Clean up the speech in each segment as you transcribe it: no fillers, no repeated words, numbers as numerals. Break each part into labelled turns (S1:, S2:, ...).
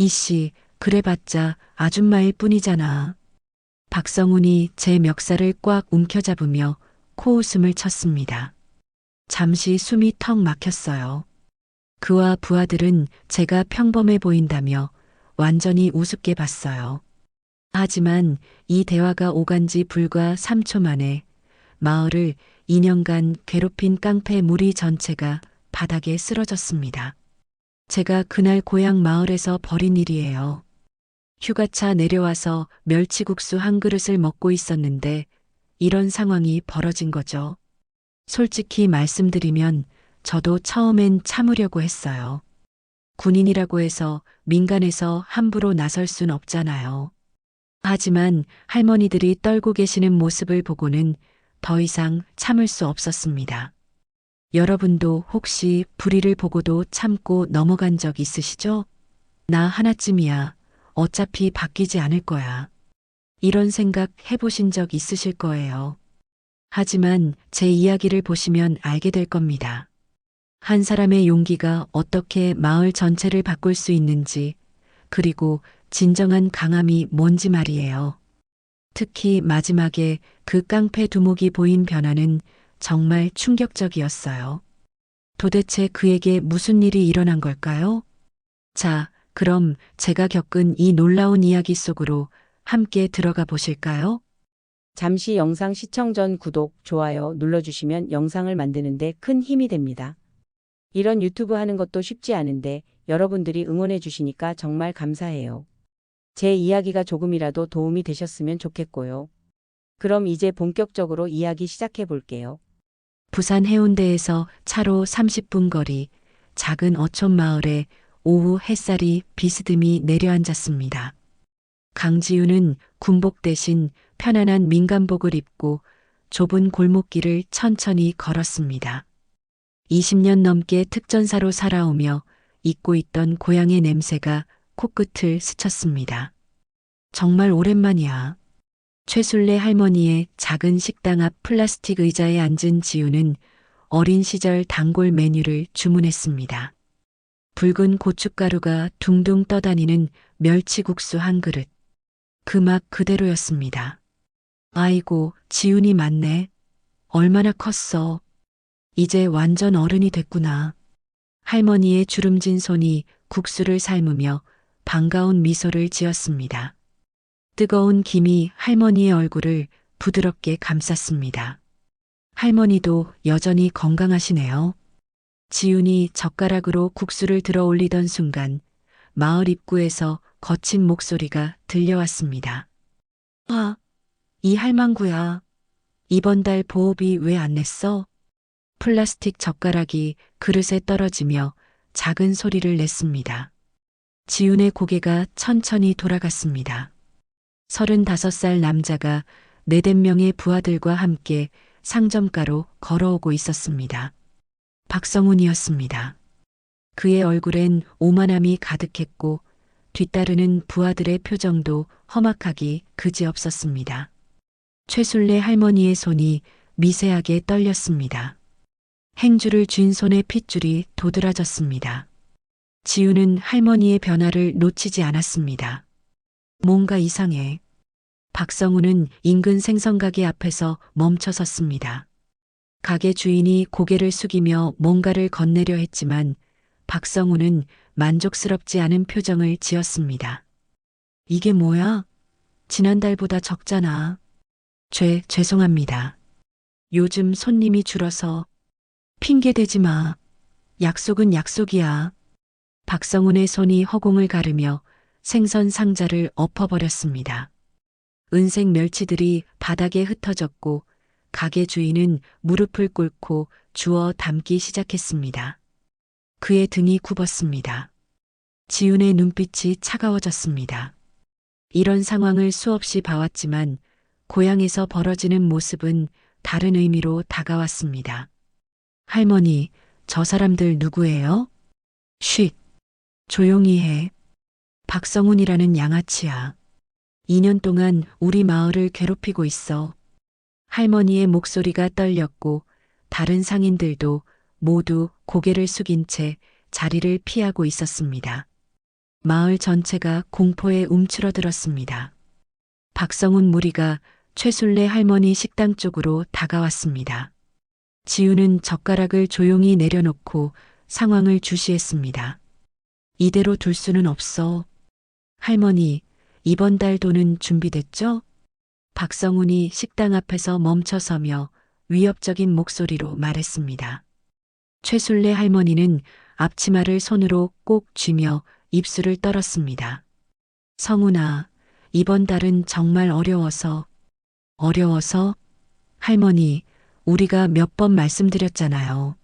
S1: 이씨, 그래봤자 아줌마일 뿐이잖아. 박성훈이 제 멱살을 꽉 움켜잡으며 코웃음을 쳤습니다. 잠시 숨이 턱 막혔어요. 그와 부하들은 제가 평범해 보인다며 완전히 우습게 봤어요. 하지만 이 대화가 오간 지 불과 3초 만에 마을을 2년간 괴롭힌 깡패 무리 전체가 바닥에 쓰러졌습니다. 제가 그날 고향 마을에서 벌인 일이에요. 휴가차 내려와서 멸치국수 한 그릇을 먹고 있었는데 이런 상황이 벌어진 거죠. 솔직히 말씀드리면 저도 처음엔 참으려고 했어요. 군인이라고 해서 민간에서 함부로 나설 순 없잖아요. 하지만 할머니들이 떨고 계시는 모습을 보고는 더 이상 참을 수 없었습니다. 여러분도 혹시 불의를 보고도 참고 넘어간 적 있으시죠? 나 하나쯤이야. 어차피 바뀌지 않을 거야. 이런 생각 해보신 적 있으실 거예요. 하지만 제 이야기를 보시면 알게 될 겁니다. 한 사람의 용기가 어떻게 마을 전체를 바꿀 수 있는지, 그리고 진정한 강함이 뭔지 말이에요. 특히 마지막에 그 깡패 두목이 보인 변화는 정말 충격적이었어요. 도대체 그에게 무슨 일이 일어난 걸까요? 자, 그럼 제가 겪은 이 놀라운 이야기 속으로 함께 들어가 보실까요?
S2: 잠시 영상 시청 전 구독, 좋아요 눌러주시면 영상을 만드는데 큰 힘이 됩니다. 이런 유튜브 하는 것도 쉽지 않은데 여러분들이 응원해 주시니까 정말 감사해요. 제 이야기가 조금이라도 도움이 되셨으면 좋겠고요. 그럼 이제 본격적으로 이야기 시작해 볼게요.
S1: 부산 해운대에서 차로 30분 거리 작은 어촌 마을에 오후 햇살이 비스듬히 내려앉았습니다. 강지우는 군복 대신 편안한 민간복을 입고 좁은 골목길을 천천히 걸었습니다. 20년 넘게 특전사로 살아오며 잊고 있던 고향의 냄새가 코끝을 스쳤습니다. 정말 오랜만이야. 최술래 할머니의 작은 식당 앞 플라스틱 의자에 앉은 지우는 어린 시절 단골 메뉴를 주문했습니다. 붉은 고춧가루가 둥둥 떠다니는 멸치국수 한 그릇. 그 맛 그대로였습니다. 아이고, 지훈이 맞네. 얼마나 컸어. 이제 완전 어른이 됐구나. 할머니의 주름진 손이 국수를 삶으며 반가운 미소를 지었습니다. 뜨거운 김이 할머니의 얼굴을 부드럽게 감쌌습니다. 할머니도 여전히 건강하시네요. 지훈이 젓가락으로 국수를 들어 올리던 순간 마을 입구에서 거친 목소리가 들려왔습니다. 아, 이 할망구야. 이번 달 보호비 왜 안 냈어? 플라스틱 젓가락이 그릇에 떨어지며 작은 소리를 냈습니다. 지훈의 고개가 천천히 돌아갔습니다. 35살 남자가 4~5명의 부하들과 함께 상점가로 걸어오고 있었습니다. 박성훈이었습니다. 그의 얼굴엔 오만함이 가득했고 뒤따르는 부하들의 표정도 험악하기 그지없었습니다. 최술래 할머니의 손이 미세하게 떨렸습니다. 행주를 쥔 손의 핏줄이 도드라졌습니다. 지우는 할머니의 변화를 놓치지 않았습니다. 뭔가 이상해. 박성우는 인근 생선가게 앞에서 멈춰 섰습니다. 가게 주인이 고개를 숙이며 뭔가를 건네려 했지만 박성우는 만족스럽지 않은 표정을 지었습니다. 이게 뭐야? 지난달보다 적잖아. 죄송합니다. 요즘 손님이 줄어서. 핑계대지 마. 약속은 약속이야. 박성훈의 손이 허공을 가르며 생선 상자를 엎어버렸습니다. 은색 멸치들이 바닥에 흩어졌고 가게 주인은 무릎을 꿇고 주워 담기 시작했습니다. 그의 등이 굽었습니다. 지훈의 눈빛이 차가워졌습니다. 이런 상황을 수없이 봐왔지만 고향에서 벌어지는 모습은 다른 의미로 다가왔습니다. 할머니, 저 사람들 누구예요? 쉿, 조용히 해. 박성훈이라는 양아치야. 2년 동안 우리 마을을 괴롭히고 있어. 할머니의 목소리가 떨렸고 다른 상인들도 모두 고개를 숙인 채 자리를 피하고 있었습니다. 마을 전체가 공포에 움츠러들었습니다. 박성훈 무리가 최순례 할머니 식당 쪽으로 다가왔습니다. 지우는 젓가락을 조용히 내려놓고 상황을 주시했습니다. 이대로 둘 수는 없어. 할머니, 이번 달 돈은 준비됐죠? 박성훈이 식당 앞에서 멈춰서며 위협적인 목소리로 말했습니다. 최순례 할머니는 앞치마를 손으로 꼭 쥐며 입술을 떨었습니다. 성훈아, 이번 달은 정말 어려워서. 어려워서? 할머니, 우리가 몇 번 말씀드렸잖아요.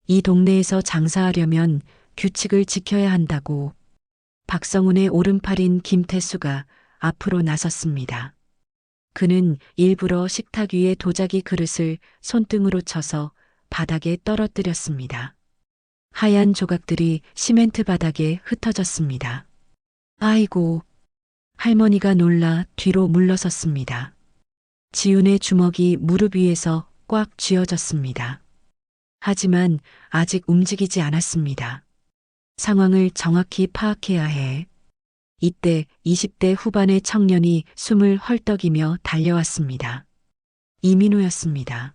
S1: 이 동네에서 장사하려면 규칙을 지켜야 한다고. 박성훈의 오른팔인 김태수가 앞으로 나섰습니다. 그는 일부러 식탁 위에 도자기 그릇을 손등으로 쳐서 바닥에 떨어뜨렸습니다. 하얀 조각들이 시멘트 바닥에 흩어졌습니다. 아이고, 할머니가 놀라 뒤로 물러섰습니다. 지훈의 주먹이 무릎 위에서 꽉 쥐어졌습니다. 하지만 아직 움직이지 않았습니다. 상황을 정확히 파악해야 해. 이때 20대 후반의 청년이 숨을 헐떡이며 달려왔습니다. 이민호였습니다.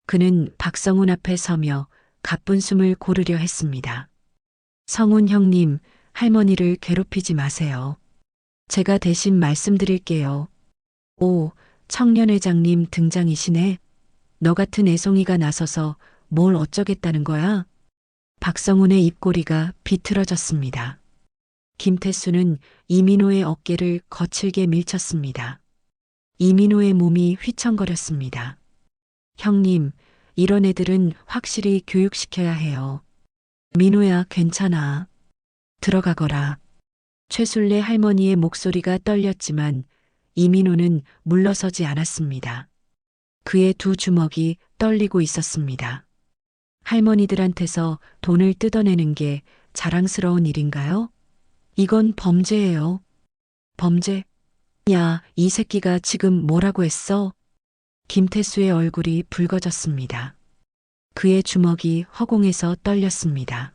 S1: 그는 박성훈 앞에 서며 가쁜 숨을 고르려 했습니다. 성훈 형님, 할머니를 괴롭히지 마세요. 제가 대신 말씀드릴게요. 오, 청년회장님 등장이시네. 너 같은 애송이가 나서서 뭘 어쩌겠다는 거야? 박성훈의 입꼬리가 비틀어졌습니다. 김태수는 이민호의 어깨를 거칠게 밀쳤습니다. 이민호의 몸이 휘청거렸습니다. 형님, 이런 애들은 확실히 교육시켜야 해요. 민호야, 괜찮아. 들어가거라. 최순례 할머니의 목소리가 떨렸지만 이민호는 물러서지 않았습니다. 그의 두 주먹이 떨리고 있었습니다. 할머니들한테서 돈을 뜯어내는 게 자랑스러운 일인가요? 이건 범죄예요. 범죄? 야, 이 새끼가 지금 뭐라고 했어? 김태수의 얼굴이 붉어졌습니다. 그의 주먹이 허공에서 떨렸습니다.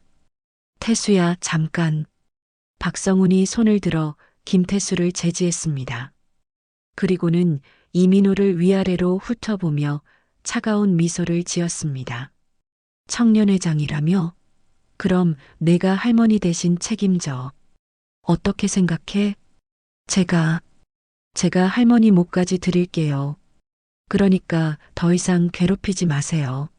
S1: 태수야, 잠깐. 박성훈이 손을 들어 김태수를 제지했습니다. 그리고는 이민호를 위아래로 훑어보며 차가운 미소를 지었습니다. 청년회장이라며? 그럼 내가 할머니 대신 책임져. 어떻게 생각해? 제가 할머니 목까지 드릴게요. 그러니까 더 이상 괴롭히지 마세요.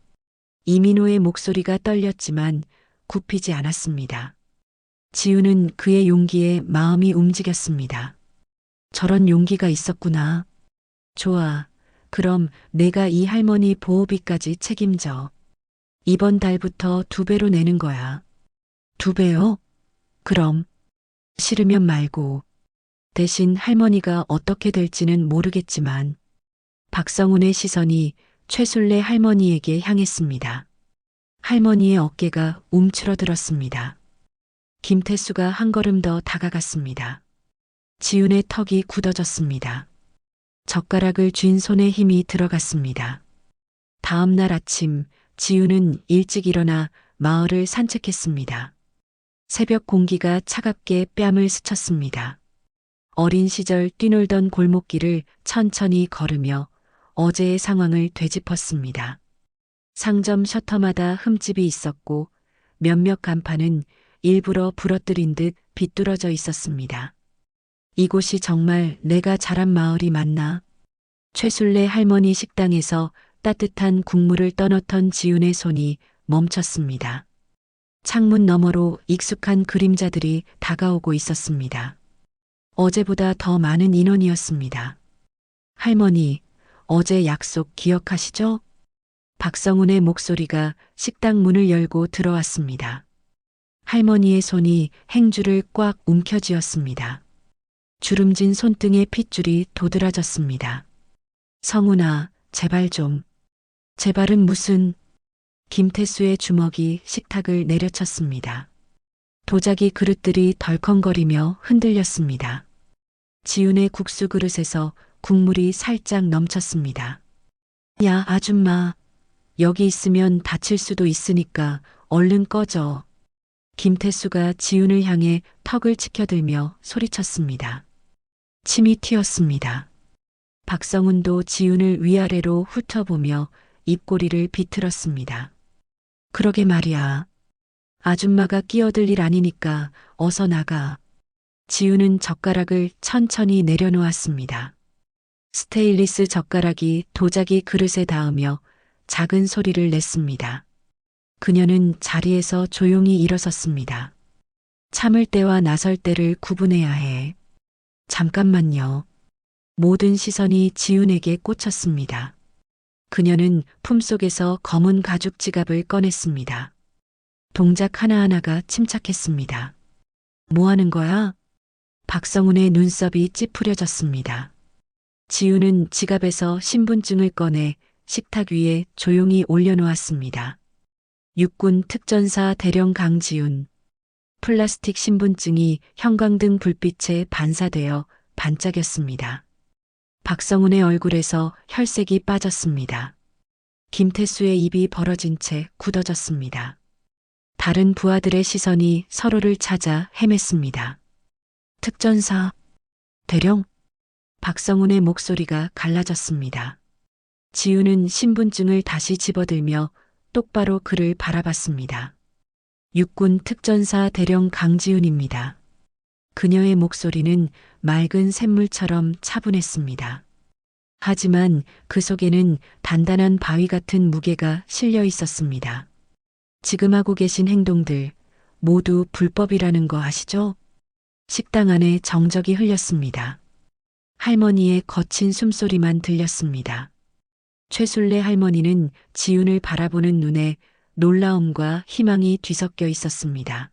S1: 이민호의 목소리가 떨렸지만 굽히지 않았습니다. 지우는 그의 용기에 마음이 움직였습니다. 저런 용기가 있었구나. 좋아. 그럼 내가 이 할머니 보호비까지 책임져. 이번 달부터 2배로 내는 거야. 2배요? 그럼. 싫으면 말고. 대신 할머니가 어떻게 될지는 모르겠지만 박성훈의 시선이 최순례 할머니에게 향했습니다. 할머니의 어깨가 움츠러들었습니다. 김태수가 한 걸음 더 다가갔습니다. 지훈의 턱이 굳어졌습니다. 젓가락을 쥔 손에 힘이 들어갔습니다. 다음 날 아침 지훈은 일찍 일어나 마을을 산책했습니다. 새벽 공기가 차갑게 뺨을 스쳤습니다. 어린 시절 뛰놀던 골목길을 천천히 걸으며 어제의 상황을 되짚었습니다. 상점 셔터마다 흠집이 있었고 몇몇 간판은 일부러 부러뜨린 듯 비뚤어져 있었습니다. 이곳이 정말 내가 자란 마을이 맞나? 최순례 할머니 식당에서 따뜻한 국물을 떠넣던 지훈의 손이 멈췄습니다. 창문 너머로 익숙한 그림자들이 다가오고 있었습니다. 어제보다 더 많은 인원이었습니다. 할머니, 어제 약속 기억하시죠? 박성훈의 목소리가 식당 문을 열고 들어왔습니다. 할머니의 손이 행주를 꽉 움켜쥐었습니다. 주름진 손등에 핏줄이 도드라졌습니다. 성훈아, 제발 좀. 제발은 무슨... 김태수의 주먹이 식탁을 내려쳤습니다. 도자기 그릇들이 덜컹거리며 흔들렸습니다. 지훈의 국수 그릇에서 국물이 살짝 넘쳤습니다. 야, 아줌마. 여기 있으면 다칠 수도 있으니까 얼른 꺼져. 김태수가 지훈을 향해 턱을 치켜들며 소리쳤습니다. 침이 튀었습니다. 박성훈도 지훈을 위아래로 훑어보며 입꼬리를 비틀었습니다. 그러게 말이야. 아줌마가 끼어들 일 아니니까 어서 나가. 지훈은 젓가락을 천천히 내려놓았습니다. 스테인리스 젓가락이 도자기 그릇에 닿으며 작은 소리를 냈습니다. 그녀는 자리에서 조용히 일어섰습니다. 참을 때와 나설 때를 구분해야 해. 잠깐만요. 모든 시선이 지훈에게 꽂혔습니다. 그녀는 품속에서 검은 가죽 지갑을 꺼냈습니다. 동작 하나하나가 침착했습니다. 뭐 하는 거야? 박성훈의 눈썹이 찌푸려졌습니다. 지훈은 지갑에서 신분증을 꺼내 식탁 위에 조용히 올려놓았습니다. 육군 특전사 대령 강지훈. 플라스틱 신분증이 형광등 불빛에 반사되어 반짝였습니다. 박성훈의 얼굴에서 혈색이 빠졌습니다. 김태수의 입이 벌어진 채 굳어졌습니다. 다른 부하들의 시선이 서로를 찾아 헤맸습니다. 특전사, 대령, 박성훈의 목소리가 갈라졌습니다. 지훈은 신분증을 다시 집어들며 똑바로 그를 바라봤습니다. 육군 특전사 대령 강지훈입니다. 그녀의 목소리는 맑은 샘물처럼 차분했습니다. 하지만 그 속에는 단단한 바위 같은 무게가 실려 있었습니다. 지금 하고 계신 행동들 모두 불법이라는 거 아시죠? 식당 안에 정적이 흘렸습니다. 할머니의 거친 숨소리만 들렸습니다. 최술래 할머니는 지훈을 바라보는 눈에 놀라움과 희망이 뒤섞여 있었습니다.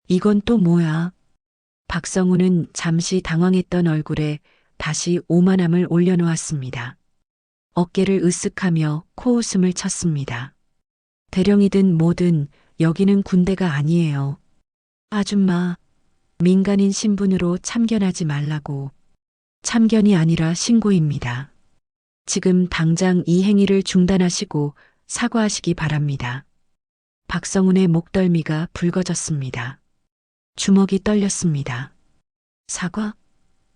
S1: 이건 또 뭐야? 박성훈은 잠시 당황했던 얼굴에 다시 오만함을 올려놓았습니다. 어깨를 으쓱하며 코웃음을 쳤습니다. 대령이든 뭐든 여기는 군대가 아니에요. 아줌마, 민간인 신분으로 참견하지 말라고. 참견이 아니라 신고입니다. 지금 당장 이 행위를 중단하시고 사과하시기 바랍니다. 박성훈의 목덜미가 붉어졌습니다. 주먹이 떨렸습니다. 사과?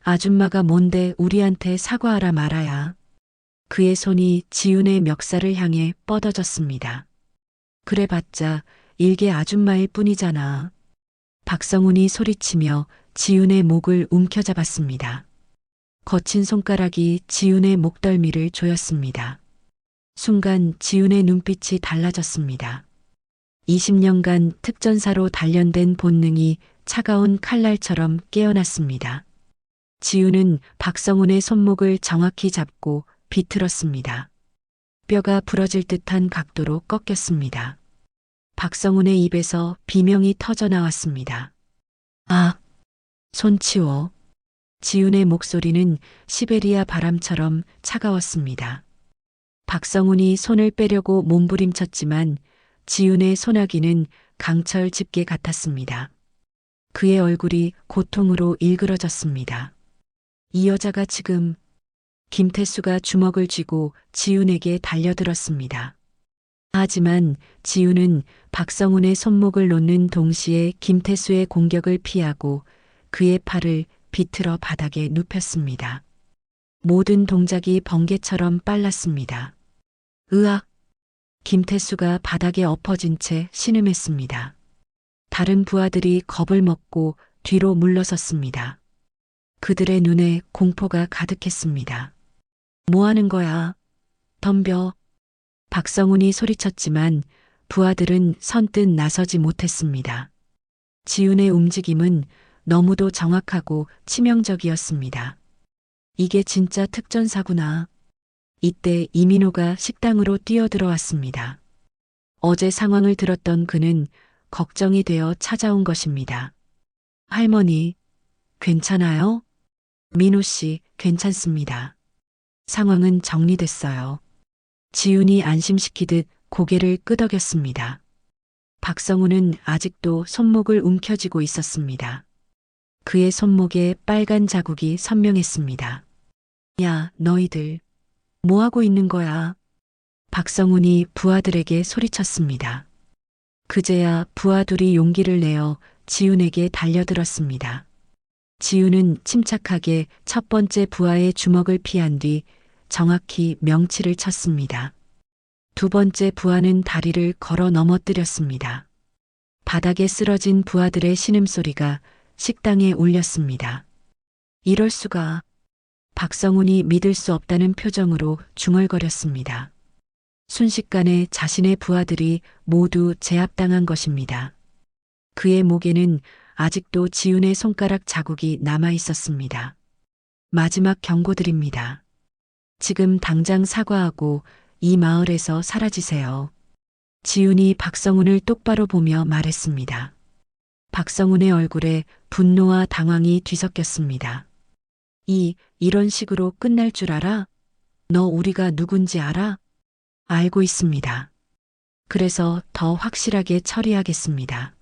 S1: 아줌마가 뭔데 우리한테 사과하라 말아야. 그의 손이 지훈의 멱살을 향해 뻗어졌습니다. 그래봤자 일개 아줌마일 뿐이잖아. 박성훈이 소리치며 지훈의 목을 움켜잡았습니다. 거친 손가락이 지훈의 목덜미를 조였습니다. 순간 지훈의 눈빛이 달라졌습니다. 20년간 특전사로 단련된 본능이 차가운 칼날처럼 깨어났습니다. 지훈은 박성훈의 손목을 정확히 잡고 비틀었습니다. 뼈가 부러질 듯한 각도로 꺾였습니다. 박성훈의 입에서 비명이 터져 나왔습니다. 아, 손 치워. 지훈의 목소리는 시베리아 바람처럼 차가웠습니다. 박성훈이 손을 빼려고 몸부림쳤지만 지훈의 소나기는 강철 집게 같았습니다. 그의 얼굴이 고통으로 일그러졌습니다. 이 여자가 지금... 김태수가 주먹을 쥐고 지훈에게 달려들었습니다. 하지만 지훈은 박성훈의 손목을 놓는 동시에 김태수의 공격을 피하고 그의 팔을 비틀어 바닥에 눕혔습니다. 모든 동작이 번개처럼 빨랐습니다. 으악! 김태수가 바닥에 엎어진 채 신음했습니다. 다른 부하들이 겁을 먹고 뒤로 물러섰습니다. 그들의 눈에 공포가 가득했습니다. 뭐 하는 거야? 덤벼. 박성훈이 소리쳤지만 부하들은 선뜻 나서지 못했습니다. 지훈의 움직임은 너무도 정확하고 치명적이었습니다. 이게 진짜 특전사구나. 이때 이민호가 식당으로 뛰어들어왔습니다. 어제 상황을 들었던 그는 걱정이 되어 찾아온 것입니다. 할머니, 괜찮아요? 민호 씨, 괜찮습니다. 상황은 정리됐어요. 지훈이 안심시키듯 고개를 끄덕였습니다. 박성훈은 아직도 손목을 움켜쥐고 있었습니다. 그의 손목에 빨간 자국이 선명했습니다. 야, 너희들, 뭐 하고 있는 거야? 박성훈이 부하들에게 소리쳤습니다. 그제야 부하들이 용기를 내어 지훈에게 달려들었습니다. 지훈은 침착하게 첫 번째 부하의 주먹을 피한 뒤 정확히 명치를 쳤습니다. 두 번째 부하는 다리를 걸어 넘어뜨렸습니다. 바닥에 쓰러진 부하들의 신음소리가 식당에 울렸습니다. 이럴 수가. 박성훈이 믿을 수 없다는 표정으로 중얼거렸습니다. 순식간에 자신의 부하들이 모두 제압당한 것입니다. 그의 목에는 아직도 지훈의 손가락 자국이 남아 있었습니다. 마지막 경고드립니다. 지금 당장 사과하고 이 마을에서 사라지세요. 지훈이 박성훈을 똑바로 보며 말했습니다. 박성훈의 얼굴에 분노와 당황이 뒤섞였습니다. 이런 식으로 끝날 줄 알아? 너 우리가 누군지 알아? 알고 있습니다. 그래서 더 확실하게 처리하겠습니다.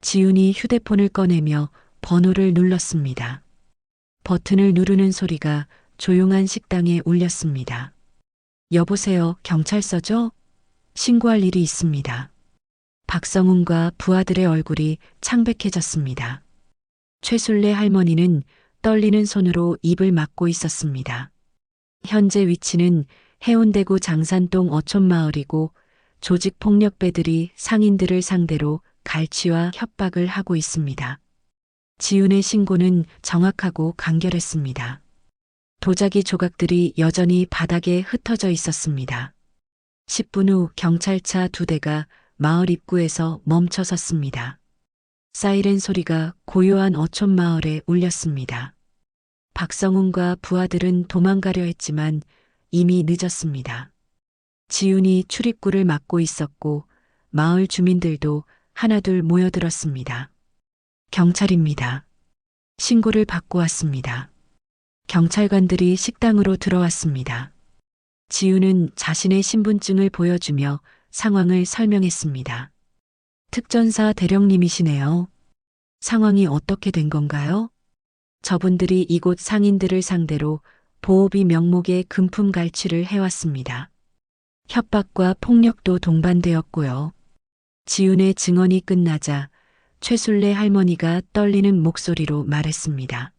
S1: 지훈이 휴대폰을 꺼내며 번호를 눌렀습니다. 버튼을 누르는 소리가 조용한 식당에 울렸습니다. 여보세요, 경찰서죠? 신고할 일이 있습니다. 박성훈과 부하들의 얼굴이 창백해졌습니다. 최술래 할머니는 떨리는 손으로 입을 막고 있었습니다. 현재 위치는 해운대구 장산동 어촌마을이고 조직폭력배들이 상인들을 상대로 갈취와 협박을 하고 있습니다. 지훈의 신고는 정확하고 간결했습니다. 도자기 조각들이 여전히 바닥에 흩어져 있었습니다. 10분 후 경찰차 2대가 마을 입구에서 멈춰 섰습니다. 사이렌 소리가 고요한 어촌 마을에 울렸습니다. 박성훈과 부하들은 도망가려 했지만 이미 늦었습니다. 지훈이 출입구를 막고 있었고 마을 주민들도 하나둘 모여들었습니다. 경찰입니다. 신고를 받고 왔습니다. 경찰관들이 식당으로 들어왔습니다. 지훈은 자신의 신분증을 보여주며 상황을 설명했습니다. 특전사 대령님이시네요. 상황이 어떻게 된 건가요? 저분들이 이곳 상인들을 상대로 보호비 명목의 금품 갈취를 해왔습니다. 협박과 폭력도 동반되었고요. 지훈의 증언이 끝나자 최술래 할머니가 떨리는 목소리로 말했습니다.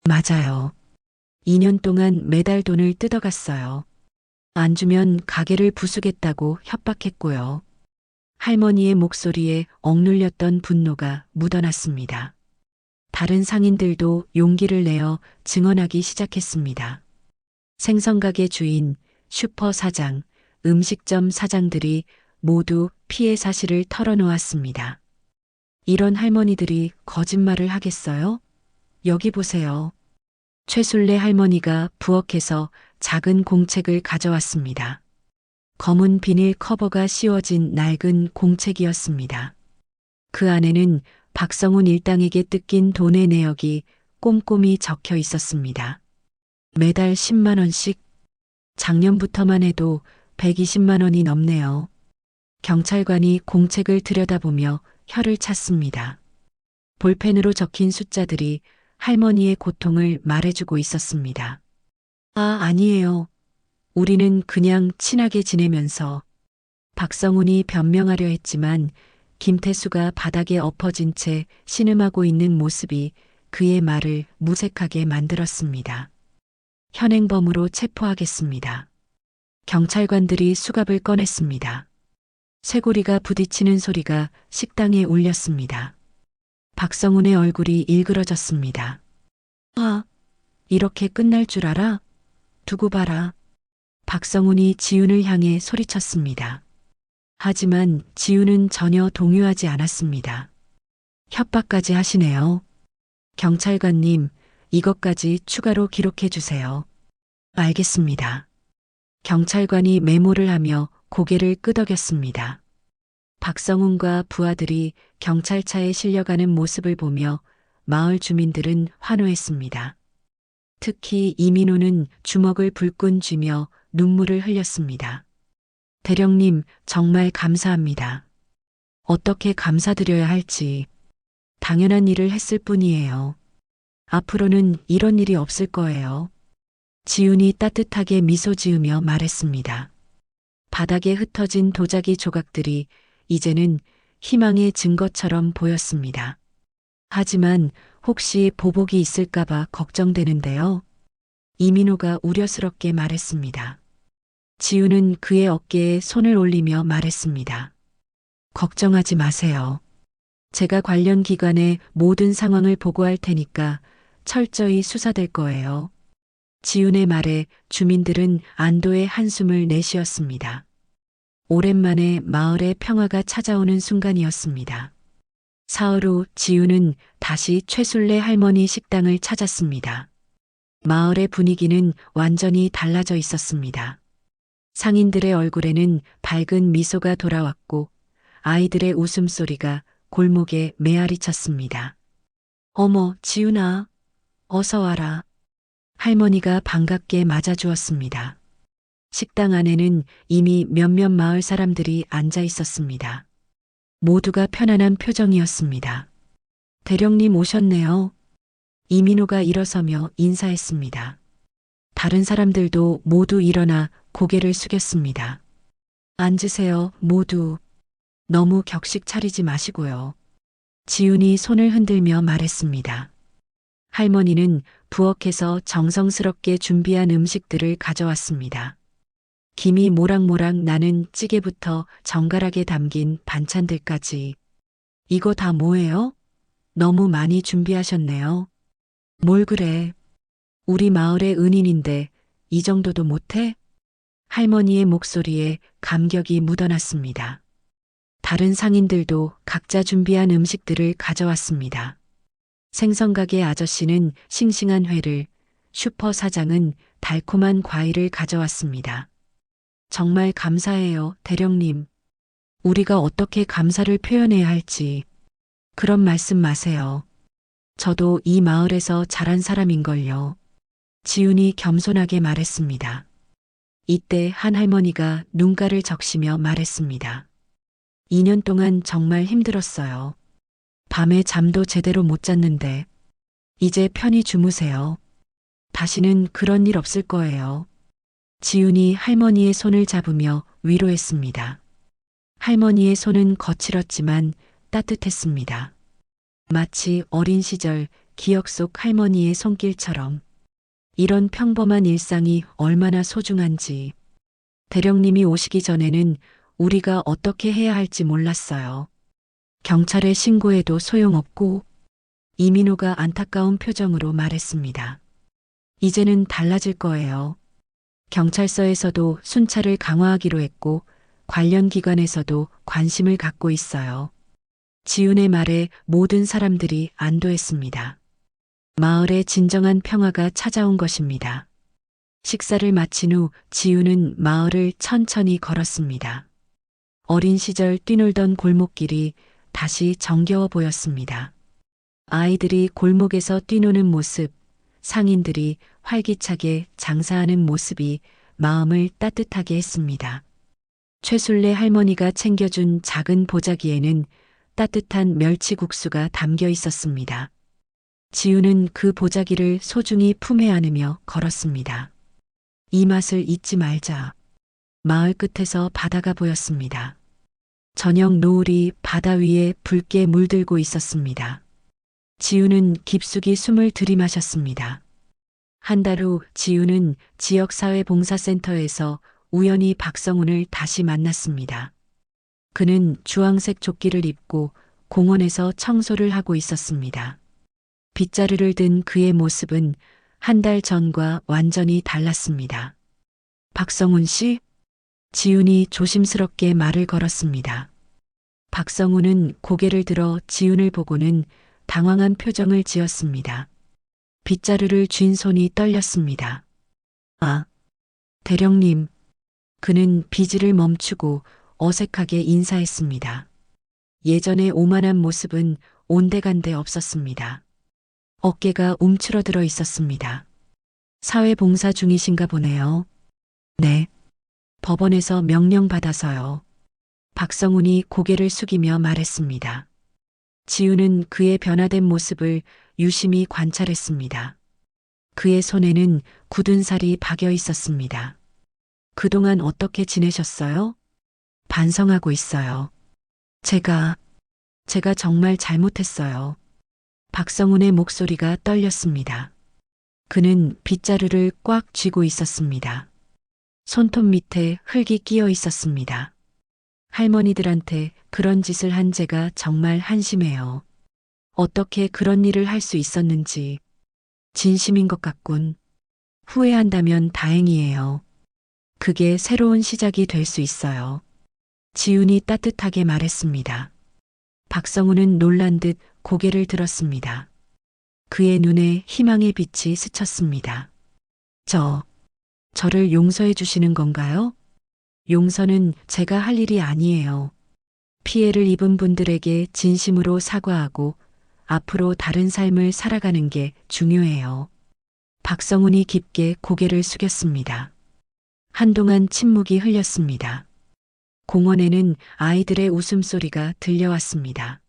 S1: 맞아요. 2년 동안 매달 돈을 뜯어갔어요. 안 주면 가게를 부수겠다고 협박했고요. 할머니의 목소리에 억눌렸던 분노가 묻어났습니다. 다른 상인들도 용기를 내어 증언하기 시작했습니다. 생선가게 주인, 슈퍼 사장, 음식점 사장들이 모두 피해 사실을 털어놓았습니다. 이런 할머니들이 거짓말을 하겠어요? 여기 보세요. 최술래 할머니가 부엌에서 작은 공책을 가져왔습니다. 검은 비닐 커버가 씌워진 낡은 공책이었습니다. 그 안에는 박성훈 일당에게 뜯긴 돈의 내역이 꼼꼼히 적혀 있었습니다. 매달 10만 원씩, 작년부터만 해도 120만 원이 넘네요. 경찰관이 공책을 들여다보며 혀를 찼습니다. 볼펜으로 적힌 숫자들이 할머니의 고통을 말해주고 있었습니다. 아니에요. 우리는 그냥 친하게 지내면서. 박성훈이 변명하려 했지만 김태수가 바닥에 엎어진 채 신음하고 있는 모습이 그의 말을 무색하게 만들었습니다. 현행범으로 체포하겠습니다. 경찰관들이 수갑을 꺼냈습니다. 쇠고리가 부딪히는 소리가 식당에 울렸습니다. 박성훈의 얼굴이 일그러졌습니다. 이렇게 끝날 줄 알아? 두고 봐라. 박성훈이 지훈을 향해 소리쳤습니다. 하지만 지훈은 전혀 동요하지 않았습니다. 협박까지 하시네요. 경찰관님, 이것까지 추가로 기록해 주세요. 알겠습니다. 경찰관이 메모를 하며 고개를 끄덕였습니다. 박성훈과 부하들이 경찰차에 실려가는 모습을 보며 마을 주민들은 환호했습니다. 특히 이민호는 주먹을 불끈 쥐며 눈물을 흘렸습니다. 대령님, 정말 감사합니다. 어떻게 감사드려야 할지. 당연한 일을 했을 뿐이에요. 앞으로는 이런 일이 없을 거예요. 지훈이 따뜻하게 미소 지으며 말했습니다. 바닥에 흩어진 도자기 조각들이 이제는 희망의 증거처럼 보였습니다. 하지만 혹시 보복이 있을까봐 걱정되는데요. 이민호가 우려스럽게 말했습니다. 지우는 그의 어깨에 손을 올리며 말했습니다. 걱정하지 마세요. 제가 관련 기관에 모든 상황을 보고할 테니까 철저히 수사될 거예요. 지훈의 말에 주민들은 안도의 한숨을 내쉬었습니다. 오랜만에 마을에 평화가 찾아오는 순간이었습니다. 사흘 후 지훈은 다시 최술래 할머니 식당을 찾았습니다. 마을의 분위기는 완전히 달라져 있었습니다. 상인들의 얼굴에는 밝은 미소가 돌아왔고 아이들의 웃음소리가 골목에 메아리 쳤습니다. 어머, 지훈아, 어서 와라. 할머니가 반갑게 맞아주었습니다. 식당 안에는 이미 몇몇 마을 사람들이 앉아 있었습니다. 모두가 편안한 표정이었습니다. 대령님 오셨네요. 이민호가 일어서며 인사했습니다. 다른 사람들도 모두 일어나 고개를 숙였습니다. 앉으세요, 모두. 너무 격식 차리지 마시고요. 지훈이 손을 흔들며 말했습니다. 할머니는 부엌에서 정성스럽게 준비한 음식들을 가져왔습니다. 김이 모락모락 나는 찌개부터 정갈하게 담긴 반찬들까지. 이거 다 뭐예요? 너무 많이 준비하셨네요. 뭘 그래? 우리 마을의 은인인데 이 정도도 못해? 할머니의 목소리에 감격이 묻어났습니다. 다른 상인들도 각자 준비한 음식들을 가져왔습니다. 생선가게 아저씨는 싱싱한 회를, 슈퍼 사장은 달콤한 과일을 가져왔습니다. 정말 감사해요, 대령님. 우리가 어떻게 감사를 표현해야 할지. 그런 말씀 마세요. 저도 이 마을에서 자란 사람인걸요. 지훈이 겸손하게 말했습니다. 이때 한 할머니가 눈가를 적시며 말했습니다. 2년 동안 정말 힘들었어요. 밤에 잠도 제대로 못 잤는데 이제 편히 주무세요. 다시는 그런 일 없을 거예요. 지훈이 할머니의 손을 잡으며 위로했습니다. 할머니의 손은 거칠었지만 따뜻했습니다. 마치 어린 시절 기억 속 할머니의 손길처럼. 이런 평범한 일상이 얼마나 소중한지. 대령님이 오시기 전에는 우리가 어떻게 해야 할지 몰랐어요. 경찰에 신고해도 소용없고. 이민호가 안타까운 표정으로 말했습니다. 이제는 달라질 거예요. 경찰서에서도 순찰을 강화하기로 했고 관련 기관에서도 관심을 갖고 있어요. 지훈의 말에 모든 사람들이 안도했습니다. 마을에 진정한 평화가 찾아온 것입니다. 식사를 마친 후 지훈은 마을을 천천히 걸었습니다. 어린 시절 뛰놀던 골목길이 다시 정겨워 보였습니다. 아이들이 골목에서 뛰노는 모습, 상인들이 활기차게 장사하는 모습이 마음을 따뜻하게 했습니다. 최술래 할머니가 챙겨준 작은 보자기에는 따뜻한 멸치국수가 담겨 있었습니다. 지훈은 그 보자기를 소중히 품에 안으며 걸었습니다. 이 맛을 잊지 말자. 마을 끝에서 바다가 보였습니다. 저녁 노을이 바다 위에 붉게 물들고 있었습니다. 지훈은 깊숙이 숨을 들이마셨습니다. 한 달 후 지훈은 지역사회봉사센터에서 우연히 박성훈을 다시 만났습니다. 그는 주황색 조끼를 입고 공원에서 청소를 하고 있었습니다. 빗자루를 든 그의 모습은 한 달 전과 완전히 달랐습니다. 박성훈 씨? 지훈이 조심스럽게 말을 걸었습니다. 박성훈은 고개를 들어 지훈을 보고는 당황한 표정을 지었습니다. 빗자루를 쥔 손이 떨렸습니다. 아, 대령님. 그는 비지를 멈추고 어색하게 인사했습니다. 예전의 오만한 모습은 온데간데 없었습니다. 어깨가 움츠러들어 있었습니다. 사회봉사 중이신가 보네요. 네. 법원에서 명령받아서요. 박성훈이 고개를 숙이며 말했습니다. 지훈은 그의 변화된 모습을 유심히 관찰했습니다. 그의 손에는 굳은 살이 박여 있었습니다. 그동안 어떻게 지내셨어요? 반성하고 있어요. 제가 제가 정말 잘못했어요. 박성훈의 목소리가 떨렸습니다. 그는 빗자루를 꽉 쥐고 있었습니다. 손톱 밑에 흙이 끼어 있었습니다. 할머니들한테 그런 짓을 한 제가 정말 한심해요. 어떻게 그런 일을 할 수 있었는지. 진심인 것 같군. 후회한다면 다행이에요. 그게 새로운 시작이 될 수 있어요. 지훈이 따뜻하게 말했습니다. 박성우는 놀란 듯 고개를 들었습니다. 그의 눈에 희망의 빛이 스쳤습니다. 저를 용서해 주시는 건가요? 용서는 제가 할 일이 아니에요. 피해를 입은 분들에게 진심으로 사과하고 앞으로 다른 삶을 살아가는 게 중요해요. 박성훈이 깊게 고개를 숙였습니다. 한동안 침묵이 흘렸습니다. 공원에는 아이들의 웃음소리가 들려왔습니다.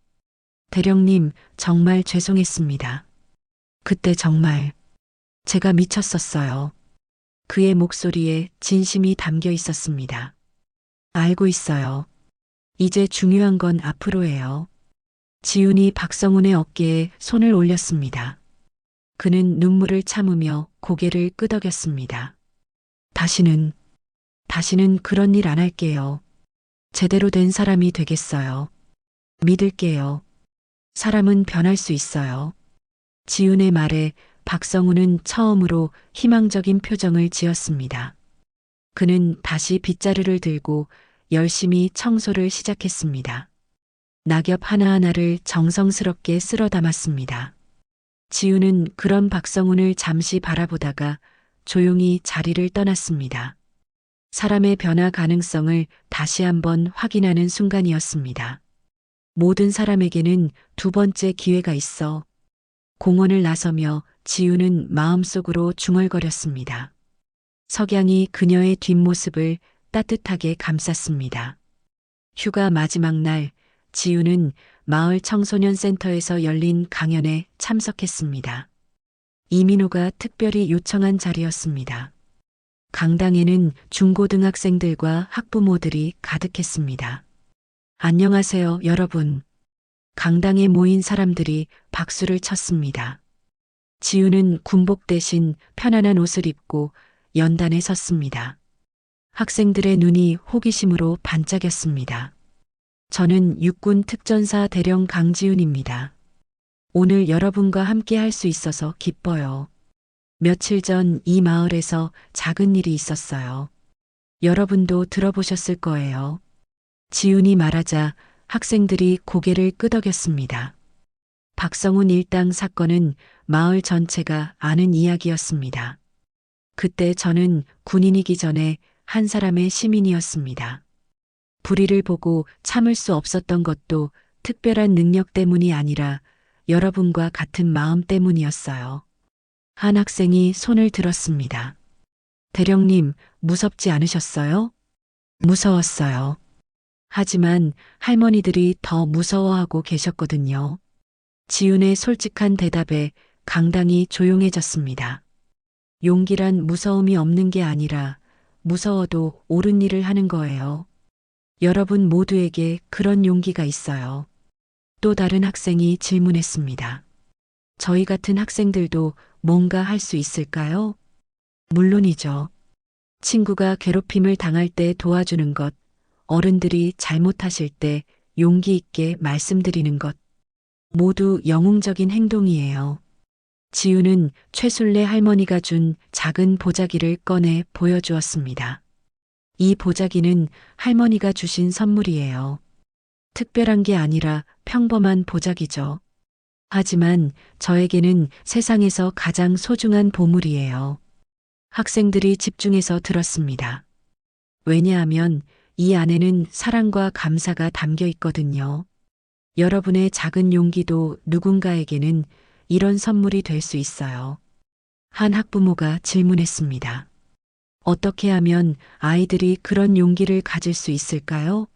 S1: 대령님, 정말 죄송했습니다. 그때 정말 제가 미쳤었어요. 그의 목소리에 진심이 담겨 있었습니다. 알고 있어요. 이제 중요한 건 앞으로예요. 지훈이 박성훈의 어깨에 손을 올렸습니다. 그는 눈물을 참으며 고개를 끄덕였습니다. 다시는 그런 일 안 할게요. 제대로 된 사람이 되겠어요. 믿을게요. 사람은 변할 수 있어요. 지훈의 말에 박성훈은 처음으로 희망적인 표정을 지었습니다. 그는 다시 빗자루를 들고 열심히 청소를 시작했습니다. 낙엽 하나하나를 정성스럽게 쓸어 담았습니다. 지훈은 그런 박성훈을 잠시 바라보다가 조용히 자리를 떠났습니다. 사람의 변화 가능성을 다시 한번 확인하는 순간이었습니다. 모든 사람에게는 두 번째 기회가 있어. 공원을 나서며 지훈은 마음속으로 중얼거렸습니다. 석양이 그녀의 뒷모습을 따뜻하게 감쌌습니다. 휴가 마지막 날, 지훈은 마을 청소년 센터에서 열린 강연에 참석했습니다. 이민호가 특별히 요청한 자리였습니다. 강당에는 중고등학생들과 학부모들이 가득했습니다. 안녕하세요, 여러분. 강당에 모인 사람들이 박수를 쳤습니다. 지훈은 군복 대신 편안한 옷을 입고 연단에 섰습니다. 학생들의 눈이 호기심으로 반짝였습니다. 저는 육군 특전사 대령 강지훈입니다. 오늘 여러분과 함께 할 수 있어서 기뻐요. 며칠 전 이 마을에서 작은 일이 있었어요. 여러분도 들어보셨을 거예요. 지훈이 말하자 학생들이 고개를 끄덕였습니다. 박성훈 일당 사건은 마을 전체가 아는 이야기였습니다. 그때 저는 군인이기 전에 한 사람의 시민이었습니다. 불의를 보고 참을 수 없었던 것도 특별한 능력 때문이 아니라 여러분과 같은 마음 때문이었어요. 한 학생이 손을 들었습니다. 대령님, 무섭지 않으셨어요? 무서웠어요. 하지만 할머니들이 더 무서워하고 계셨거든요. 지훈의 솔직한 대답에 강당이 조용해졌습니다. 용기란 무서움이 없는 게 아니라 무서워도 옳은 일을 하는 거예요. 여러분 모두에게 그런 용기가 있어요. 또 다른 학생이 질문했습니다. 저희 같은 학생들도 뭔가 할 수 있을까요? 물론이죠. 친구가 괴롭힘을 당할 때 도와주는 것, 어른들이 잘못하실 때 용기 있게 말씀드리는 것, 모두 영웅적인 행동이에요. 지훈은 최술래 할머니가 준 작은 보자기를 꺼내 보여주었습니다. 이 보자기는 할머니가 주신 선물이에요. 특별한 게 아니라 평범한 보자기죠. 하지만 저에게는 세상에서 가장 소중한 보물이에요. 학생들이 집중해서 들었습니다. 왜냐하면 이 안에는 사랑과 감사가 담겨 있거든요. 여러분의 작은 용기도 누군가에게는 이런 선물이 될 수 있어요. 한 학부모가 질문했습니다. 어떻게 하면 아이들이 그런 용기를 가질 수 있을까요?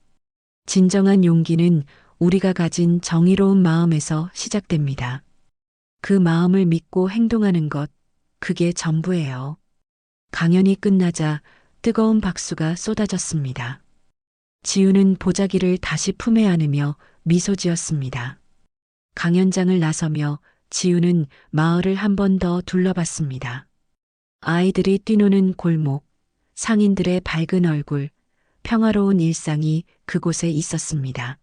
S1: 진정한 용기는 우리가 가진 정의로운 마음에서 시작됩니다. 그 마음을 믿고 행동하는 것, 그게 전부예요. 강연이 끝나자 뜨거운 박수가 쏟아졌습니다. 지훈은 보자기를 다시 품에 안으며 미소 지었습니다. 강연장을 나서며 지우는 마을을 한 번 더 둘러봤습니다. 아이들이 뛰노는 골목, 상인들의 밝은 얼굴, 평화로운 일상이 그곳에 있었습니다.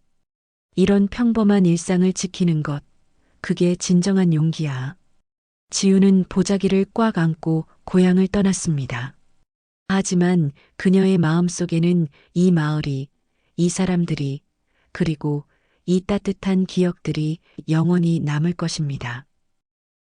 S1: 이런 평범한 일상을 지키는 것, 그게 진정한 용기야. 지우는 보자기를 꽉 안고 고향을 떠났습니다. 하지만 그녀의 마음속에는 이 마을이, 이 사람들이, 그리고 이 따뜻한 기억들이 영원히 남을 것입니다.